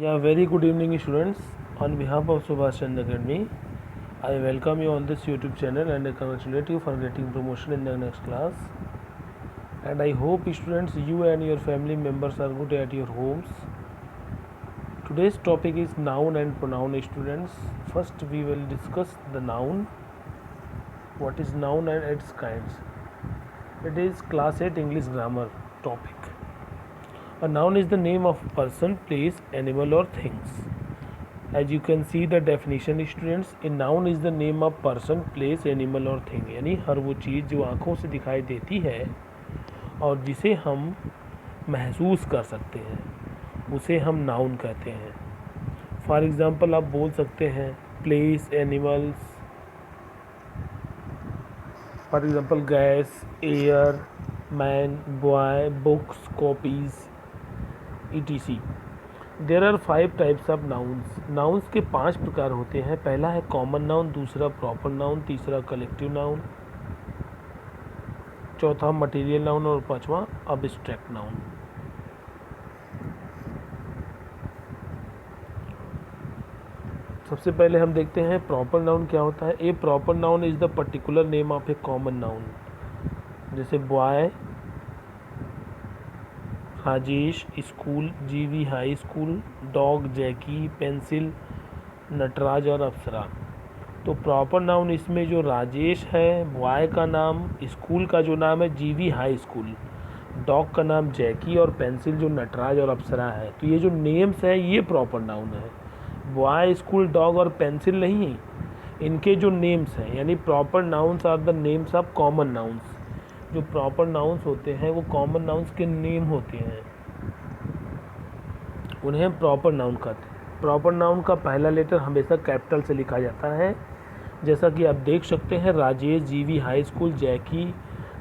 Yeah, very good evening, students. On behalf of Subhash Chandra Academy, I welcome you on this YouTube channel and I congratulate you for getting promotion in the next class. And I hope, students, you and your family members are good at your homes. Today's topic is noun and pronoun, students. First, we will discuss the noun. What is noun and its kinds? It is class 8 English grammar topic. A noun is the name of person, place, animal or things. As you can see the definition, students, a noun is the name of person, place, animal और thing. यानी हर वो चीज़ जो आँखों से दिखाई देती है और जिसे हम महसूस कर सकते हैं उसे हम नाउन कहते हैं. फॉर एग्ज़ाम्पल आप बोल सकते हैं place, animals, for example gas, air, man, boy, books, copies, etc. There are 5 types of nouns. Nouns के 5 प्रकार होते हैं. पहला है कॉमन नाउन, दूसरा प्रॉपर नाउन, तीसरा कलेक्टिव नाउन, चौथा मटेरियल नाउन और पांचवा अब्स्ट्रैक्ट नाउन. सबसे पहले हम देखते हैं प्रॉपर नाउन क्या होता है. A proper noun is the particular name of a common noun. जैसे boy, Rajesh, school, GV high school, dog, Jackie, pencil, Natraj और अप्सरा. तो प्रॉपर नाउन इसमें जो राजेश है, बॉय का नाम, स्कूल का जो नाम है जीवी हाई स्कूल, डॉग का नाम जैकी और पेंसिल जो नटराज और अप्सरा है. तो ये जो नेम्स है ये प्रॉपर नाउन है. बॉय, स्कूल, डॉग और पेंसिल नहीं, इनके जो नेम्स हैं यानी proper nouns are the names of common nouns. जो प्रॉपर नाउन्स होते हैं वो कॉमन नाउन्स के नेम होते हैं, उन्हें प्रॉपर नाउन कहते हैं. प्रॉपर नाउन का पहला लेटर हमेशा कैपिटल से लिखा जाता है. जैसा कि आप देख सकते हैं राजेश, जीवी हाई स्कूल, जैकी,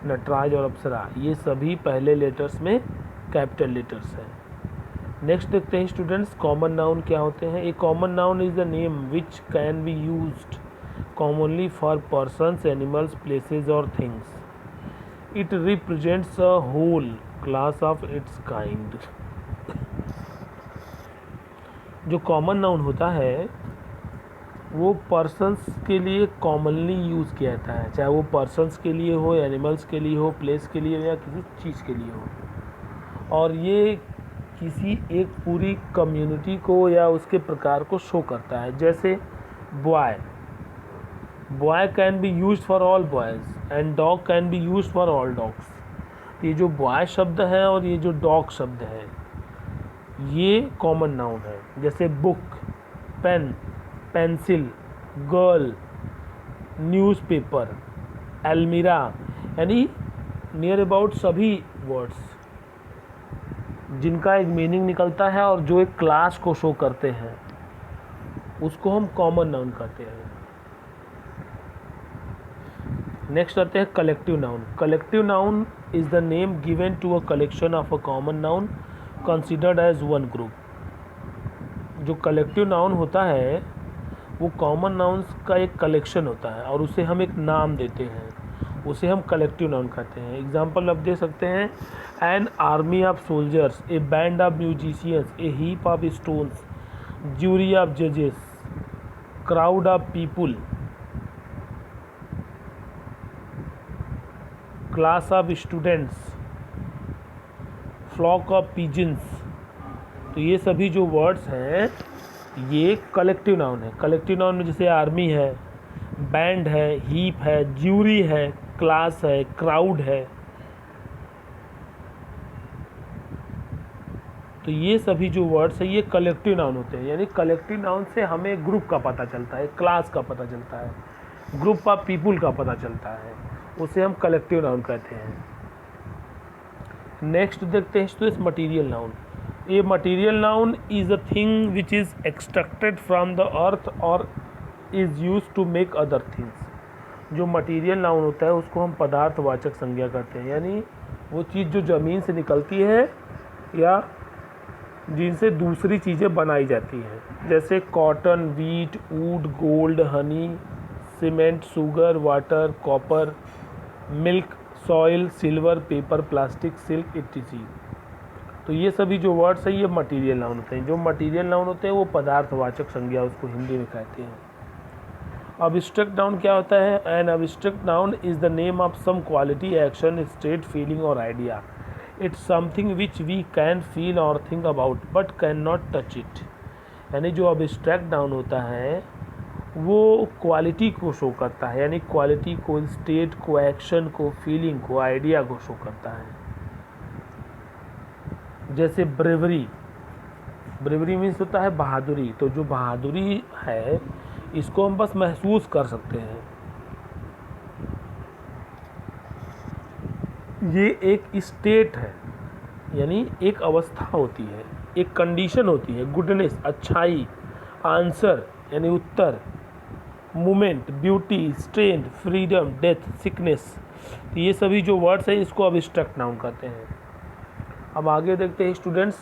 नटराज और अप्सरा, ये सभी पहले लेटर्स में कैपिटल लेटर्स हैं. नेक्स्ट देखते हैं स्टूडेंट्स कॉमन नाउन क्या होते हैं. A common noun is the name which can be used commonly for persons, animals, places और things. It represents a whole class of its kind. जो common noun होता है वो पर्सन्स के लिए कॉमनली यूज़ किया जाता है, चाहे वो पर्सन्स के लिए हो, एनिमल्स के लिए हो, प्लेस के लिए हो या किसी चीज़ के लिए हो. और ये किसी एक पूरी कम्युनिटी को या उसके प्रकार को शो करता है. जैसे boy, boy can be use for all boys and dog can be use for all dogs. ये जो बॉय शब्द है और ये जो डॉग शब्द है ये कॉमन नाउन है. जैसे book, pen, pencil, girl, newspaper, अलमीरा, यानी नियर अबाउट सभी वर्ड्स जिनका एक मीनिंग निकलता है और जो एक क्लास को शो करते हैं उसको हम कॉमन नाउन कहते हैं. नेक्स्ट आते हैं collective noun. Collective noun is the name given to a collection of a common noun considered as one group. जो कलेक्टिव नाउन होता है वो कॉमन नाउन्स का एक कलेक्शन होता है और उसे हम एक नाम देते हैं, उसे हम कलेक्टिव नाउन कहते हैं. एग्जाम्पल आप दे सकते हैं an army of soldiers, a band of musicians, a heap of stones, jury of जजेस, crowd of people, class of students, flock of pigeons. तो ये सभी जो वर्ड्स हैं ये कलेक्टिव नाउन है. कलेक्टिव नाउन में जैसे आर्मी है, बैंड है, हीप है, ज्यूरी है, क्लास है, क्राउड है. तो ये सभी जो वर्ड्स हैं ये कलेक्टिव नाउन होते हैं. यानी कलेक्टिव नाउन से हमें ग्रुप का पता चलता है, क्लास का पता चलता है, ग्रुप ऑफ पीपुल का पता चलता है, उसे हम कलेक्टिव नाउन कहते हैं. नेक्स्ट देखते हैं students material noun. A material noun is a thing which is extracted from the earth और is use to make other things. जो मटीरियल नाउन होता है उसको हम पदार्थवाचक संज्ञा करते हैं, यानी वो चीज़ जो ज़मीन से निकलती है या जिनसे दूसरी चीज़ें बनाई जाती हैं. जैसे cotton, wheat, would, gold, Honey, cement, sugar, water, copper, milk, soil, silver, paper, plastic, silk etc. तो ये सभी जो वर्ड्स हैं ये मटीरियल नाउन होते हैं। जो मटीरियल नाउन होते हैं वो पदार्थवाचक संज्ञा उसको हिंदी में कहते हैं। अब्स्ट्रैक्ट नाउन क्या होता है? An abstract noun is the name of some quality, action, state, feeling और idea. Its something which we can feel और think about but can not touch it. यानी जो अब्स्ट्रैक्ट नाउन होता है वो क्वालिटी को शो करता है, यानी क्वालिटी को, स्टेट को, एक्शन को, फीलिंग को, आइडिया को शो करता है। जैसे ब्रेवरी, ब्रेवरी मीन्स होता है बहादुरी। तो जो बहादुरी है इसको हम बस महसूस कर सकते हैं। ये एक स्टेट है, यानी एक अवस्था होती है, एक कंडीशन होती है। गुडनेस, अच्छाई, आंसर यानी उत्तर, moment, beauty, strength, freedom, death, sickness. तो ये सभी जो वर्ड्स हैं इसको अब्स्ट्रैक्ट नाउन कहते हैं। अब आगे देखते हैं स्टूडेंट्स,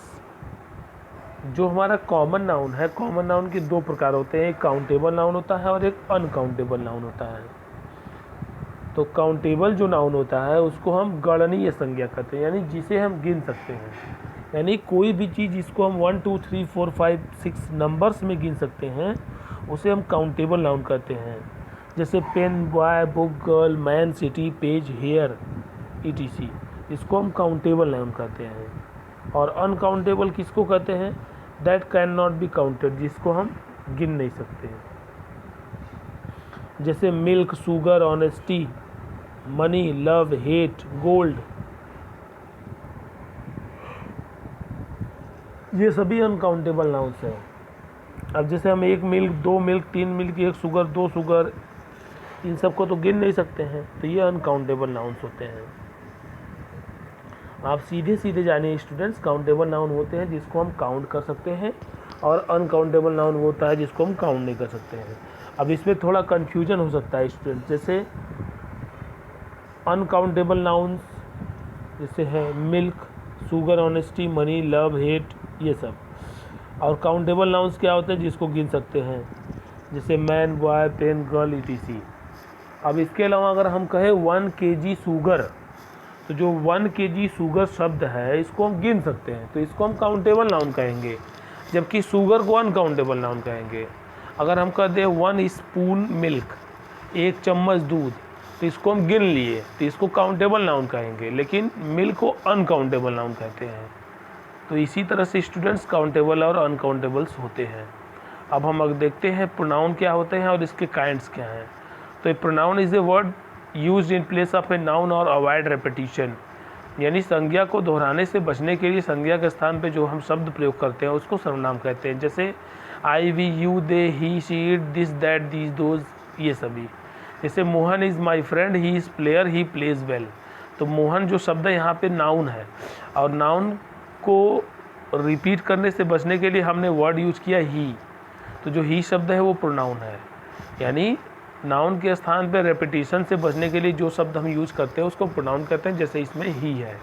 जो हमारा कॉमन नाउन है, कॉमन नाउन के दो प्रकार होते हैं, एक काउंटेबल नाउन होता है और एक अनकाउंटेबल नाउन होता है। तो काउंटेबल जो नाउन होता है उसको हम गणनीय संज्ञा कहते हैं, यानी जिसे हम गिन सकते हैं। यानी कोई भी चीज़ जिसको हम 1 2 3 4 5 6 नंबर्स में गिन सकते हैं उसे हम काउंटेबल नाउन कहते हैं। जैसे pen, boy, book, girl, man, city, page, hair, etc. इसको हम काउंटेबल नाउन कहते हैं। और अनकाउंटेबल किसको कहते हैं? That can not be counted, जिसको हम गिन नहीं सकते हैं। जैसे milk, sugar, honesty, money, love, hate, gold, ये सभी अनकाउंटेबल नाउन्स हैं। अब जैसे हम 1 milk, 2 milk, 3 milk, 1 sugar, 2 sugar, इन सबको तो गिन नहीं सकते हैं, तो ये अनकाउंटेबल नाउन्स होते हैं। आप सीधे सीधे जानिए स्टूडेंट्स, काउंटेबल नाउन होते हैं जिसको हम काउंट कर सकते हैं और अनकाउंटेबल नाउन होता है जिसको हम काउंट नहीं कर सकते हैं। अब इसमें थोड़ा कन्फ्यूजन हो सकता है स्टूडेंट्स। जैसे अनकाउंटेबल नाउन्स जैसे है milk, sugar, honesty, money, love, hate, ये सब। और काउंटेबल नाउन्स क्या होते हैं? जिसको गिन सकते हैं, जैसे man, boy, pen, girl, etc. अब इसके अलावा अगर हम कहें 1 kg शुगर, तो जो 1 kg शुगर शब्द है इसको हम गिन सकते हैं, तो इसको हम काउंटेबल नाउन कहेंगे, जबकि शुगर को अनकाउंटेबल नाउन कहेंगे। अगर हम कह दें 1 स्पून मिल्क, 1 चम्मच दूध, तो इसको हम गिन लिए, तो इसको काउंटेबल नाउन कहेंगे, लेकिन मिल्क को अनकाउंटेबल नाउन कहते हैं। तो इसी तरह से स्टूडेंट्स काउंटेबल और अनकाउंटेबल्स होते हैं। अब हम देखते हैं प्रोनाउन क्या होते हैं और इसके काइंड्स क्या हैं। तो pronoun is a word used in place of a noun और अवॉइड रेपिटिशन, यानी संज्ञा को दोहराने से बचने के लिए संज्ञा के स्थान पे जो हम शब्द प्रयोग करते हैं उसको सर्वनाम कहते हैं। जैसे I, we, you, they, he, she, it, this, that, these, those, ये सभी। जैसे Mohan is my friend, he is player, he plays well. तो मोहन जो शब्द है यहाँ पे नाउन है, और नाउन को रिपीट करने से बचने के लिए हमने वर्ड यूज किया ही। तो जो ही शब्द है वो प्रोनाउन है, यानी नाउन के स्थान पे रेपिटेशन से बचने के लिए जो शब्द हम यूज करते हैं उसको प्रोनाउन कहते हैं, जैसे इसमें ही है।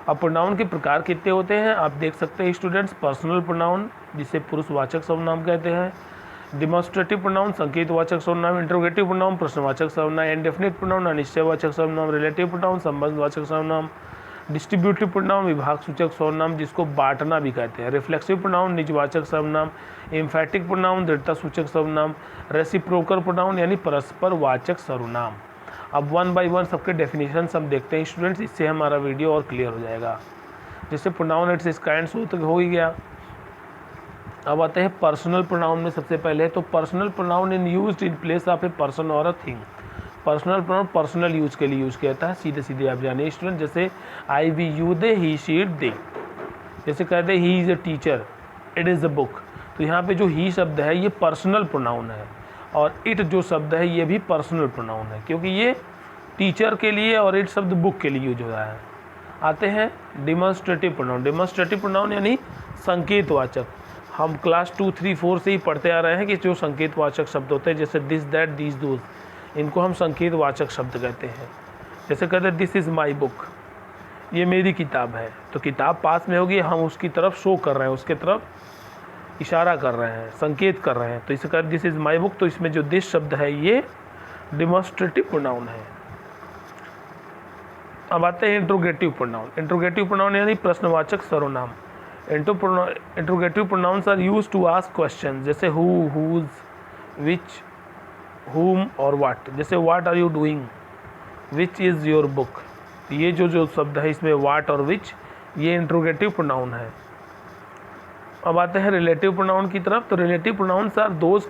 अब प्रोनाउन के प्रकार कितने होते हैं आप देख सकते हैं स्टूडेंट्स। पर्सनल प्रोनाउन जिसे पुरुषवाचक सर्वनाम कहते हैं, डिमॉन्स्ट्रेटिव प्रोनाउन संकेतवाचक सर्वनाम, इंटरोगेटिव प्रोनाउन प्रश्नवाचक सर्वनाम, इंडेफिनिट प्रोनाउन अनिश्चयवाचक सर्वनाम, रिलेटिव प्रोनाउन संबंधवाचक सर्वनाम, डिस्ट्रीब्यूटिव प्रोनाउन विभाग सूचक सर्वनाम जिसको बांटना भी कहते हैं, रिफ्लेक्सिव प्रोनाउन निजवाचक सर्वनाम, एम्फैटिक प्रोनाउन दृढ़ता सूचक सर्वनाम, रेसिप्रोकल प्रोनाउन यानी परस्पर वाचक सर्वनाम। अब 1 बाय 1 सबके डेफिनेशन हम देखते हैं स्टूडेंट्स, इससे हमारा वीडियो और क्लियर हो जाएगा। जैसे प्रोनाउन इट्स काइंड्स हो ही गया। अब आते हैं पर्सनल प्रोनाउन में। सबसे पहले तो personal pronoun in used in place of a person और a thing. Personal pronoun personal use के लिए यूज किया जाता है, सीधे सीधे आप जानिए स्टूडेंट। जैसे I, we, you, they, he, she, it, they. जैसे कहते हैं he is a teacher, it is a book. तो यहाँ पे जो ही शब्द है ये पर्सनल प्रोनाउन है, और इट जो शब्द है ये भी पर्सनल प्रोनाउन है, क्योंकि ये टीचर के लिए और इट शब्द बुक के लिए यूज हो रहा है। आते हैं डिमॉन्स्ट्रेटिव प्रोनाउन। डिमॉन्स्ट्रेटिव प्रोनाउन यानी संकेतवाचक। हम क्लास 2, 3, 4 से ही पढ़ते आ रहे हैं कि जो संकेतवाचक शब्द होते हैं जैसे दिस, दैट, दीज, दोज, इनको हम संकेतवाचक शब्द कहते हैं। जैसे कहते हैं दिस इज़ माई बुक, ये मेरी किताब है। तो किताब पास में होगी, हम उसकी तरफ शो कर रहे हैं, उसके तरफ इशारा कर रहे हैं, संकेत कर रहे हैं, तो इसे कहते दिस इज़ माई बुक। तो इसमें जो दिस शब्द है ये डिमॉन्स्ट्रेटिव प्रोनाउन है। अब आते हैं इंट्रोगेटिव प्रोनाउन। इंट्रोगेटिव प्रोनाउन यानी प्रश्नवाचक सर्वनाम। Interrogative pronouns are used to ask question, जैसे हु, हुज, विच, whom और what। जैसे what are you doing, which is your book। ये जो शब्द है इसमें what और which, ये इंट्रोगेटिव प्रोनाउन है। अब आते हैं रिलेटिव प्रोनाउन की तरफ। तो relative pronouns are those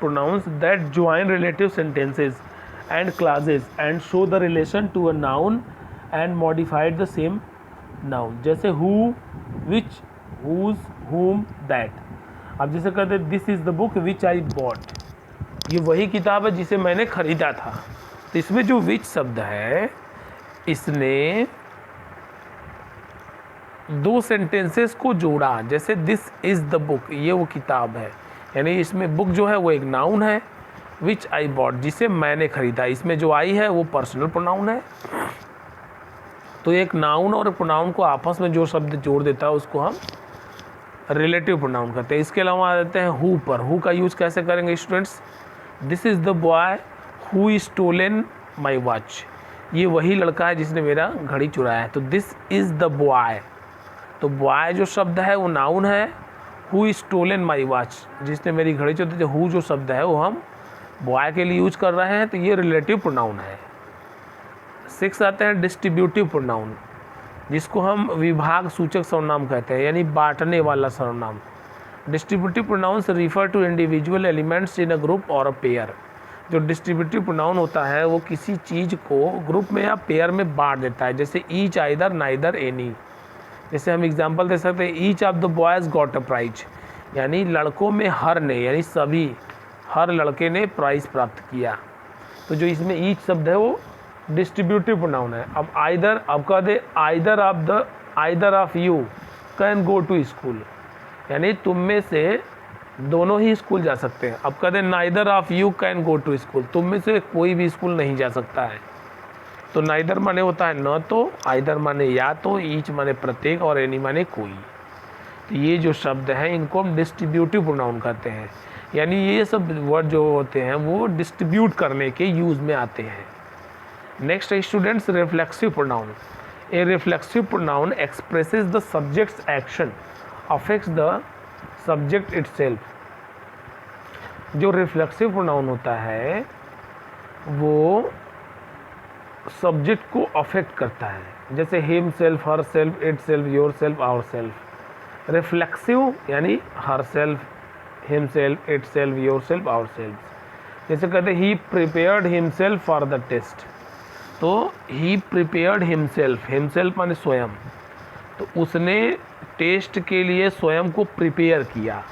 pronouns that join relative sentences and clauses and show the relation to a noun and modified the same noun. जैसे who, which, whose, whom, that. अब जैसे कहते हैं this is the book which I bought, ये वही किताब है जिसे मैंने खरीदा था। तो इसमें जो विच शब्द है इसने दो सेंटेंसेस को जोड़ा। जैसे दिस इज़ द बुक, ये वो किताब है, यानी इसमें बुक जो है वो एक नाउन है। विच आई बॉट, जिसे मैंने खरीदा, इसमें जो आई है वो पर्सनल प्रोनाउन है। तो एक नाउन और प्रोनाउन को आपस में जो शब्द जोड़ देता है उसको हम रिलेटिव प्रोनाउन कहते हैं। इसके अलावा आ जाते हैं हु पर। हु का यूज़ कैसे करेंगे students? This is the boy who is stolen my watch, ये वही लड़का है जिसने मेरा घड़ी चुराया है। तो दिस इज़ द बॉय, तो बॉय जो शब्द है वो नाउन है। Who is stolen my watch, जिसने मेरी घड़ी चुराई, हु जो शब्द है वो हम बॉय के लिए यूज कर रहे हैं, तो ये रिलेटिव प्रोनाउन है। 6 आते हैं डिस्ट्रीब्यूटिव प्रोनाउन, जिसको हम विभाग सूचक सर्वनाम कहते हैं, यानी बांटने वाला सर्वनाम। Distributive pronouns refer to individual elements in a group और अ पेयर। जो डिस्ट्रीब्यूटिव प्रोनाउन होता है वो किसी चीज़ को ग्रुप में या पेयर में बांट देता है। जैसे ईच, आइदर, नाइदर, एनी। जैसे हम एग्जांपल दे सकते हैं each of the boys got a prize, यानी लड़कों में हर ने, यानी सभी, हर लड़के ने प्राइज़ प्राप्त किया। तो जो इसमें ईच शब्द है वो डिस्ट्रीब्यूटिव प्रोनाउन है। अब आइदर, अब कह दे either of you can go to school, यानी तुम में से दोनों ही स्कूल जा सकते हैं। अब कह दे neither of you can go to school, तुम में से कोई भी स्कूल नहीं जा सकता है। तो नाइदर माने होता है न तो, आइदर माने या तो, ईच माने प्रत्येक और एनी माने कोई। तो ये जो शब्द हैं इनको हम डिस्ट्रीब्यूटिव प्रोनाउन कहते हैं, यानी ये सब वर्ड जो होते हैं वो डिस्ट्रीब्यूट करने के यूज़ में आते हैं। Next students, reflexive pronoun. A reflexive pronoun expresses the subject's action affects the subject itself. जो रिफ्लेक्सिव प्रोनाउन होता है वो सब्जेक्ट को अफेक्ट करता है, जैसे himself, herself, itself, yourself, ourself. Reflexive यानी herself, himself, itself, yourself, ourself. जैसे कहते he prepared himself for the test, तो ही प्रिपेयर्ड हिमसेल्फ, हिमसेल्फ माने स्वयं, तो उसने test के लिए स्वयं को प्रिपेयर किया।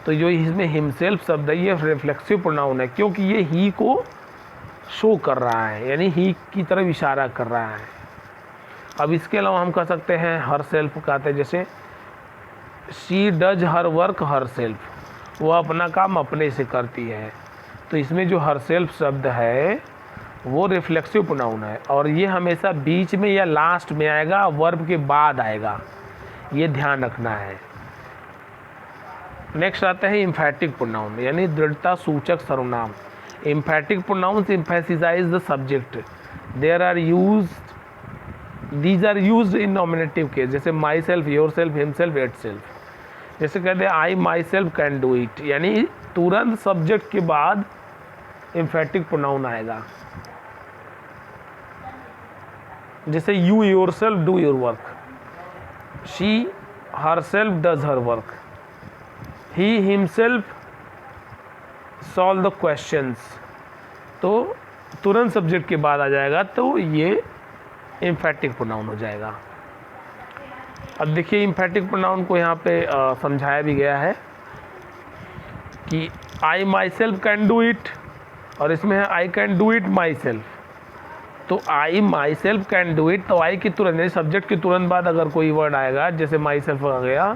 तो जो इसमें हिमसेल्फ शब्द है ये रिफ्लेक्सिव प्रोनाउन है, क्योंकि ये ही को शो कर रहा है, यानी ही की तरफ इशारा कर रहा है। अब इसके अलावा हम कह सकते हैं हर सेल्फ कहते हैं, जैसे she does her work her self, वो अपना काम अपने से करती है। तो इसमें जो हर सेल्फ शब्द है वो रिफ्लेक्सिव प्रोनाउन है, और ये हमेशा बीच में या लास्ट में आएगा, वर्ब के बाद आएगा, ये ध्यान रखना है। नेक्स्ट आता है एम्फैटिक प्रोनाउन, यानी दृढ़ता सूचक सर्वनाम। Emphatic pronouns emphasize the subject, these are used in nominative case, जैसे myself, yourself, himself, itself. जैसे कहते हैं I myself can do it, यानी तुरंत सब्जेक्ट के बाद एम्फैटिक प्रोनाउन आएगा। जैसे you yourself do your work, she herself does her work, he himself solve the questions, तो तुरंत सब्जेक्ट के बाद आ जाएगा, तो ये एम्फैटिक प्रोनाउन हो जाएगा। अब देखिए एम्फैटिक प्रोनाउन को यहाँ पे समझाया भी गया है कि I myself can do it, और इसमें है I can do it myself. तो I myself can do it, तो आई की तुरंत, यानी सब्जेक्ट के तुरंत बाद अगर कोई वर्ड आएगा, जैसे माई सेल्फ आ गया,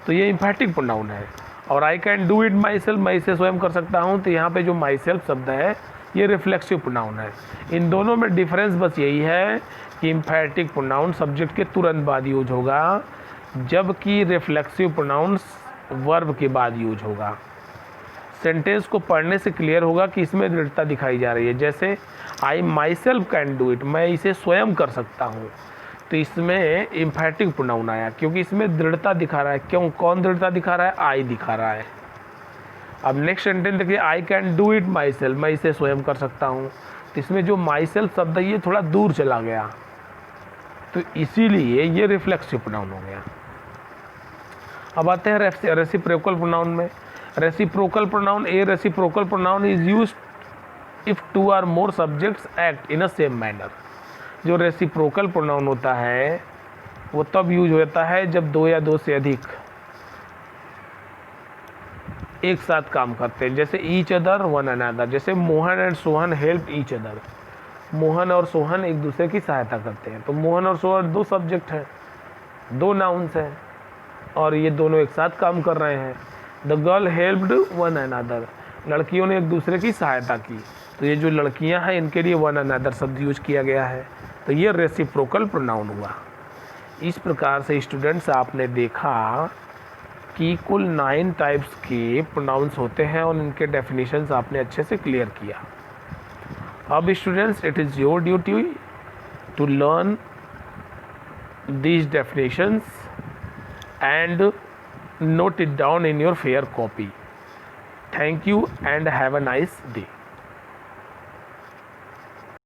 तो ये एम्फैटिक प्रोनाउन है। और आई can do it my self, मैं इसे स्वयं कर सकता हूँ, तो यहाँ पे जो माई सेल्फ शब्द है ये रिफ्लेक्सिव प्रोनाउन है। इन दोनों में डिफरेंस बस यही है कि एम्फैटिक प्रोनाउन सब्जेक्ट के तुरंत बाद यूज होगा, जबकि रिफ्लेक्सिव प्रोनाउन वर्ब के बाद यूज होगा। सेंटेंस को पढ़ने से क्लियर होगा कि इसमें दृढ़ता दिखाई जा रही है। जैसे I myself can do it, मैं इसे स्वयं कर सकता हूँ, तो इसमें एम्फैटिक प्रोनाउन आया, क्योंकि इसमें दृढ़ता दिखा रहा है। क्यों, कौन दृढ़ता दिखा रहा है? आई दिखा रहा है। अब नेक्स्ट सेंटेंस देखिए, आई can do it my self, मैं इसे स्वयं कर सकता हूँ। तो इसमें जो माई सेल्फ शब्द है ये थोड़ा दूर चला गया, तो इसीलिए ये रिफ्लेक्सिव प्रोनाउन हो गया। अब आते हैं रेसिप्रोकल प्रोनाउन में। Reciprocal pronoun, a reciprocal pronoun is used if two or more subjects act in a same manner. जो रेसिप्रोकल प्रोनाउन होता है वो तब यूज होता है जब दो या दो से अधिक एक साथ काम करते हैं, जैसे ईच अदर, वन अनदर। जैसे Mohan and Sohan help each other, Mohan और सोहन एक दूसरे की सहायता करते हैं। तो मोहन और सोहन दो सब्जेक्ट हैं, दो नाउन्स हैं, और ये दोनों एक साथ काम कर रहे हैं। The girl helped one another, लड़कियों ने एक दूसरे की सहायता की। तो ये जो लड़कियां हैं इनके लिए वन अनदर शब्द यूज किया गया है। तो ये रेसिप्रोकल प्रोनाउन हुआ। इस प्रकार से स्टूडेंट्स आपने देखा कि कुल 9 टाइप्स के प्रोनाउंस होते हैं और इनके डेफिनेशंस आपने अच्छे से क्लियर किया। अब students, it is your duty to learn these definitions and note it down in your fair copy. Thank you and have a nice day.